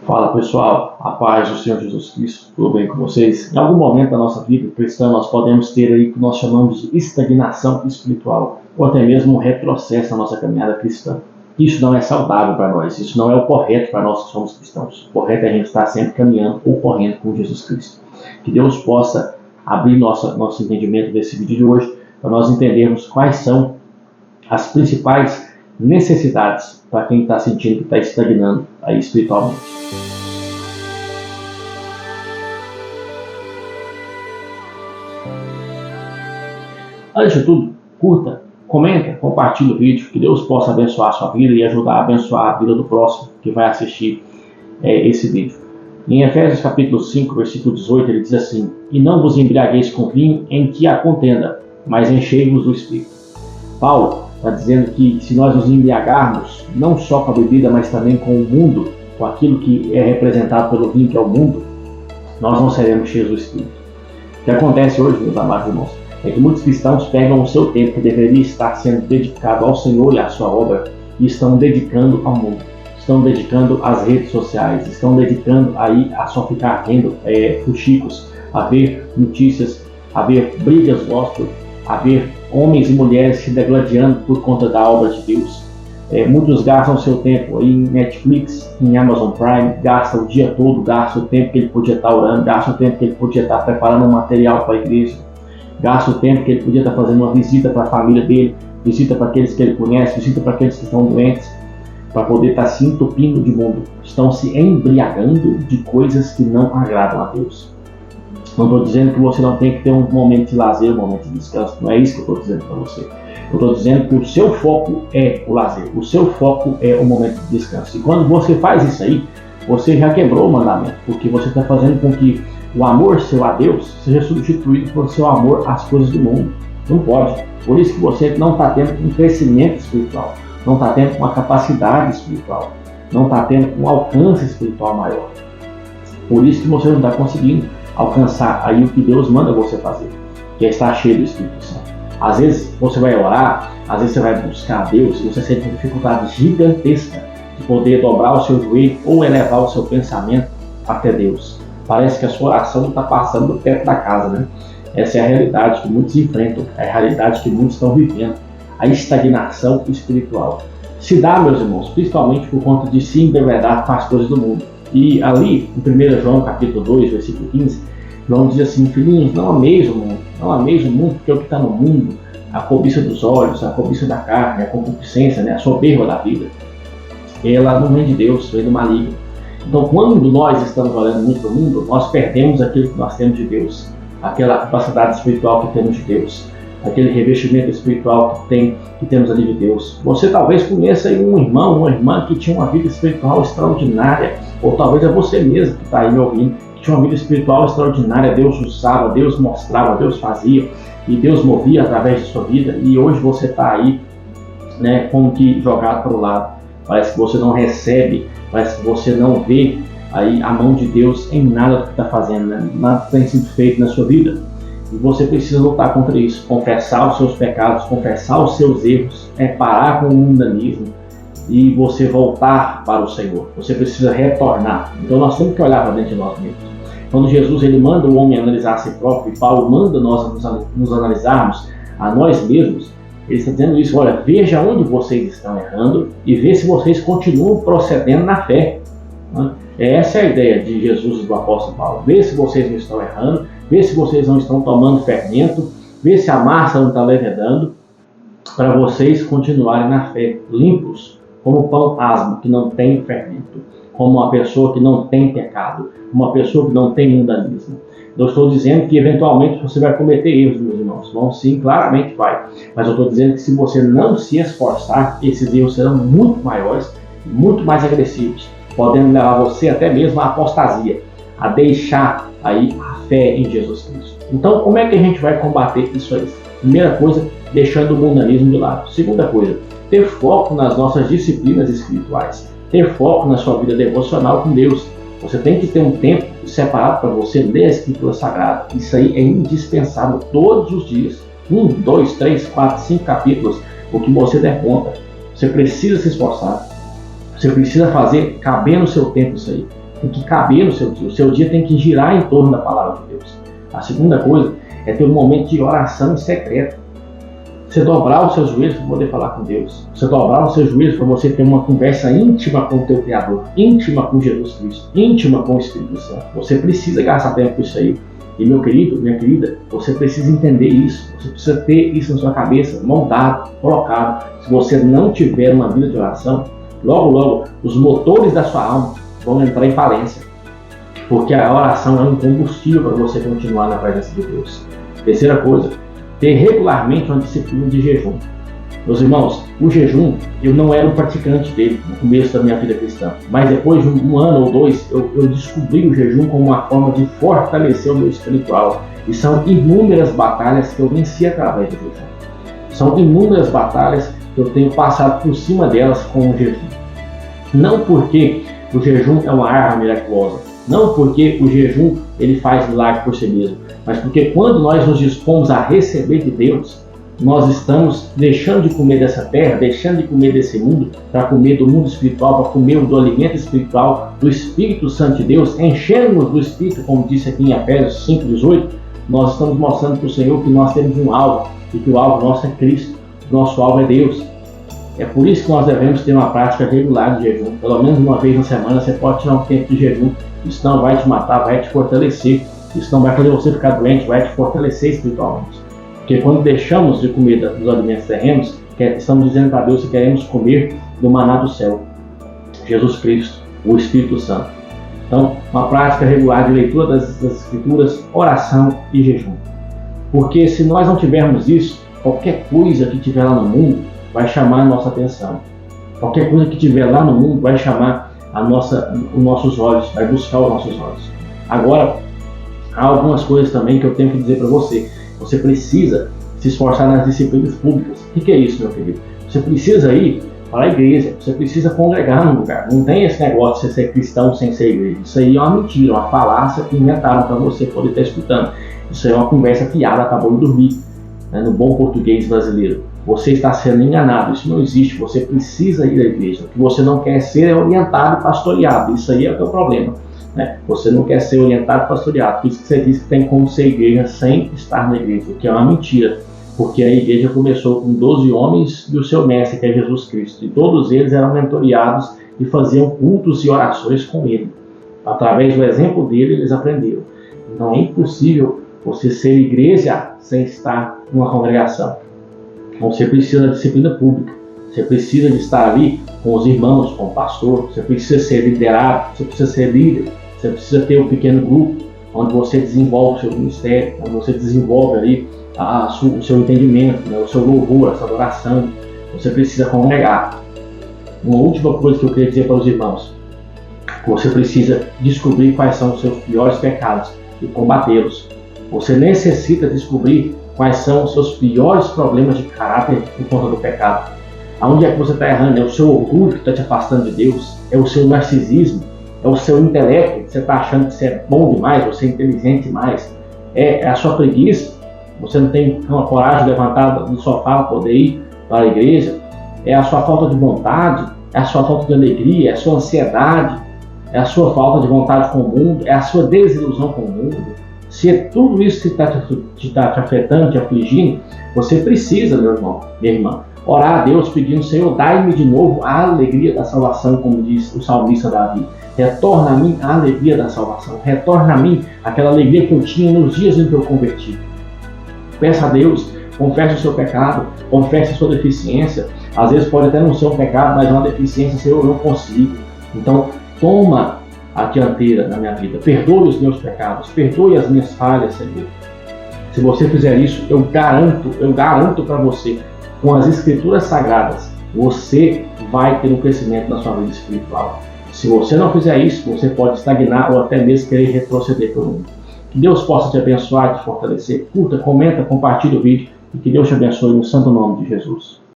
Fala pessoal, a paz do Senhor Jesus Cristo, tudo bem com vocês? Em algum momento da nossa vida cristã nós podemos ter aí o que nós chamamos de estagnação espiritual ou até mesmo um retrocesso na nossa caminhada cristã. Isso não é saudável para nós, isso não é o correto para nós que somos cristãos. O correto é a gente estar sempre caminhando ou correndo com Jesus Cristo. Que Deus possa abrir nosso entendimento desse vídeo de hoje para nós entendermos quais são as principais necessidades para quem está sentindo que está estagnando aí espiritualmente. Antes de tudo, curta, comenta, compartilhe o vídeo, que Deus possa abençoar a sua vida e ajudar a abençoar a vida do próximo que vai assistir esse vídeo. Em Efésios capítulo 5, versículo 18, ele diz assim: "E não vos embriagueis com vinho em que há contenda, mas enchei-vos do Espírito." Paulo está dizendo que se nós nos embriagarmos, não só com a bebida, mas também com o mundo, com aquilo que é representado pelo vinho, que é o mundo, nós não seremos cheios do Espírito. O que acontece hoje, meus amados irmãos, é que muitos cristãos pegam o seu tempo que deveria estar sendo dedicado ao Senhor e à sua obra e estão dedicando ao mundo, estão dedicando às redes sociais, estão dedicando aí a só ficar vendo fuxicos, a ver notícias, a ver brigas gospel, a ver homens e mulheres se degladiando por conta da obra de Deus. Muitos gastam o seu tempo em Netflix, em Amazon Prime, gastam o dia todo, gastam o tempo que ele podia estar orando, gastam o tempo que ele podia estar preparando um material para a igreja, gasta o tempo que ele podia estar fazendo uma visita para a família dele, visita para aqueles que ele conhece, visita para aqueles que estão doentes, para poder estar se entupindo de mundo. Estão se embriagando de coisas que não agradam a Deus. Não estou dizendo que você não tem que ter um momento de lazer, um momento de descanso. Não é isso que eu estou dizendo para você. Eu estou dizendo que o seu foco é o lazer, o seu foco é o momento de descanso. E quando você faz isso aí, você já quebrou o mandamento, porque você está fazendo com que o amor seu a Deus seja substituído por seu amor às coisas do mundo. Não pode. Por isso que você não está tendo um crescimento espiritual, não está tendo uma capacidade espiritual, não está tendo um alcance espiritual maior. Por isso que você não está conseguindo alcançar aí o que Deus manda você fazer, que é estar cheio do Espírito Santo. Às vezes você vai orar, às vezes você vai buscar a Deus e você sente uma dificuldade gigantesca de poder dobrar o seu joelho ou elevar o seu pensamento até Deus. Parece que a sua oração não está passando do teto da casa, né? Essa é a realidade que muitos enfrentam, é a realidade que muitos estão vivendo, a estagnação espiritual. Se dá, meus irmãos, principalmente por conta de se embebedar com as coisas do mundo. E ali, em 1 João capítulo 2, versículo 15, João diz assim: "Filhinhos, não ameis o mundo, não ameis o mundo, porque o que está no mundo, a cobiça dos olhos, a cobiça da carne, a concupiscência, né, a soberba da vida, ela não vem de Deus, vem do maligno." Então, quando nós estamos olhando muito para o mundo, nós perdemos aquilo que nós temos de Deus, aquela capacidade espiritual que temos de Deus, aquele revestimento espiritual que temos ali de Deus. Você talvez conheça aí um irmão, uma irmã que tinha uma vida espiritual extraordinária, ou talvez é você mesmo que está aí me ouvindo, que tinha uma vida espiritual extraordinária. Deus usava, Deus mostrava, Deus fazia, e Deus movia através de sua vida, e hoje você está aí, né, como que jogado para o lado. Parece que você não recebe, parece que você não vê aí a mão de Deus em nada do que está fazendo, né? Nada tem sido feito na sua vida. E você precisa lutar contra isso, confessar os seus pecados, confessar os seus erros, parar com o mundanismo e você voltar para o Senhor. Você precisa retornar. Então nós temos que olhar para dentro de nós mesmos. Quando Jesus ele manda o homem analisar a si próprio, e Paulo manda nós nos analisarmos a nós mesmos, ele está dizendo isso: olha, veja onde vocês estão errando e vê se vocês continuam procedendo na fé. Essa é a ideia de Jesus e do apóstolo Paulo. Vê se vocês não estão errando, vê se vocês não estão tomando fermento, vê se a massa não está levedando, para vocês continuarem na fé, limpos, como pão asmo, que não tem fermento, como uma pessoa que não tem pecado, uma pessoa que não tem mundanismo. Eu estou dizendo que eventualmente você vai cometer erros, meus irmãos. Vão sim, claramente vai. Mas eu estou dizendo que se você não se esforçar, esses erros serão muito maiores, muito mais agressivos, podendo levar você até mesmo à apostasia, a deixar aí a fé em Jesus Cristo. Então, como é que a gente vai combater isso aí? Primeira coisa, deixando o mundanismo de lado. Segunda coisa, ter foco nas nossas disciplinas espirituais, ter foco na sua vida devocional com Deus. Você tem que ter um tempo separado para você ler a Escritura Sagrada. Isso aí é indispensável todos os dias. 1, 2, 3, 4, 5 capítulos, o que você der conta. Você precisa se esforçar. Você precisa fazer caber no seu tempo isso aí. tem que caber no seu dia. O seu dia tem que girar em torno da palavra de Deus. A segunda coisa é ter um momento de oração secreta. Você dobrar os seus joelhos para poder falar com Deus. Você dobrar os seus joelhos para você ter uma conversa íntima com o teu Criador, íntima com Jesus Cristo, íntima com o Espírito Santo. Você precisa gastar tempo com isso aí. E meu querido, minha querida, você precisa entender isso. Você precisa ter isso na sua cabeça, montado, colocado. Se você não tiver uma vida de oração, logo, logo, os motores da sua alma vão entrar em falência. Porque a oração é um combustível para você continuar na presença de Deus. Terceira coisa, ter regularmente uma disciplina de jejum. Meus irmãos, o jejum, eu não era um praticante dele no começo da minha vida cristã, mas depois de um ano ou dois, eu descobri o jejum como uma forma de fortalecer o meu espiritual. E são inúmeras batalhas que eu venci através do jejum. São inúmeras batalhas que eu tenho passado por cima delas com o jejum. Não porque o jejum é uma arma miraculosa, não porque o jejum ele faz milagre por si mesmo, mas porque quando nós nos dispomos a receber de Deus, nós estamos deixando de comer dessa terra, deixando de comer desse mundo, para comer do mundo espiritual, para comer do alimento espiritual, do Espírito Santo de Deus, enchendo-nos do Espírito, como disse aqui em Efésios 5:18, nós estamos mostrando para o Senhor que nós temos um alvo, e que o alvo nosso é Cristo, o nosso alvo é Deus. É por isso que nós devemos ter uma prática regular de jejum. Pelo menos uma vez na semana você pode tirar um tempo de jejum. Isso não vai te matar, vai te fortalecer. Isso não vai fazer você ficar doente, vai te fortalecer espiritualmente. Porque quando deixamos de comer dos alimentos terrenos, estamos dizendo para Deus que queremos comer do maná do céu. Jesus Cristo, o Espírito Santo. Então, uma prática regular de leitura das Escrituras, oração e jejum. Porque se nós não tivermos isso, qualquer coisa que tiver lá no mundo vai chamar a nossa atenção. Qualquer coisa que tiver lá no mundo vai chamar os nossos olhos, vai buscar os nossos olhos. Agora, há algumas coisas também que eu tenho que dizer para você. Você precisa se esforçar nas disciplinas públicas. O que é isso, meu querido? Você precisa ir para a igreja, você precisa congregar no lugar. Não tem esse negócio de você ser cristão sem ser igreja. Isso aí é uma mentira, uma falácia que inventaram para você poder estar escutando. Isso aí é uma conversa fiada, acabou de dormir, né, no bom português brasileiro. Você está sendo enganado, isso não existe. Você precisa ir à igreja. O que você não quer ser é orientado e pastoreado. Isso aí é o teu problema. Você não quer ser orientado e pastoreado. Por isso que você diz que tem como ser igreja sem estar na igreja, o que é uma mentira. Porque a igreja começou com 12 homens e o seu mestre, que é Jesus Cristo. E todos eles eram mentoreados e faziam cultos e orações com ele. Através do exemplo dele, eles aprenderam. Então é impossível você ser igreja sem estar numa congregação. Então você precisa da disciplina pública. Você precisa de estar ali com os irmãos, com o pastor. Você precisa ser liderado, você precisa ser líder. Você precisa ter um pequeno grupo onde você desenvolve o seu ministério, onde você desenvolve ali o seu entendimento, né, o seu louvor, a sua adoração. Você precisa congregar. Uma última coisa que eu queria dizer para os irmãos: você precisa descobrir quais são os seus piores pecados e combatê-los. Você necessita descobrir quais são os seus piores problemas de caráter por conta do pecado. Aonde é que você está errando? É o seu orgulho que está te afastando de Deus? É o seu narcisismo? É o seu intelecto, que você está achando que você é bom demais, você é inteligente demais? É a sua preguiça? Você não tem uma coragem de levantar do sofá para poder ir para a igreja? É a sua falta de vontade? É a sua falta de alegria? É a sua ansiedade? É a sua falta de vontade com o mundo? É a sua desilusão com o mundo? Se é tudo isso que está te afetando, te afligindo, você precisa, meu irmão, minha irmã, orar a Deus pedindo: Senhor, dai-me de novo a alegria da salvação, como diz o salmista Davi. Retorna a mim a alegria da salvação. Retorna a mim aquela alegria que eu tinha nos dias em que eu converti. Peça a Deus, confesse o seu pecado, confesse a sua deficiência. Às vezes pode até não ser um pecado, mas é uma deficiência. Senhor, eu não consigo. Então, toma a dianteira na minha vida. Perdoe os meus pecados, perdoe as minhas falhas, Senhor. Se você fizer isso, eu garanto para você, com as Escrituras Sagradas, você vai ter um crescimento na sua vida espiritual. Se você não fizer isso, você pode estagnar ou até mesmo querer retroceder pelo mundo. Que Deus possa te abençoar e te fortalecer. Curta, comenta, compartilha o vídeo e que Deus te abençoe no santo nome de Jesus.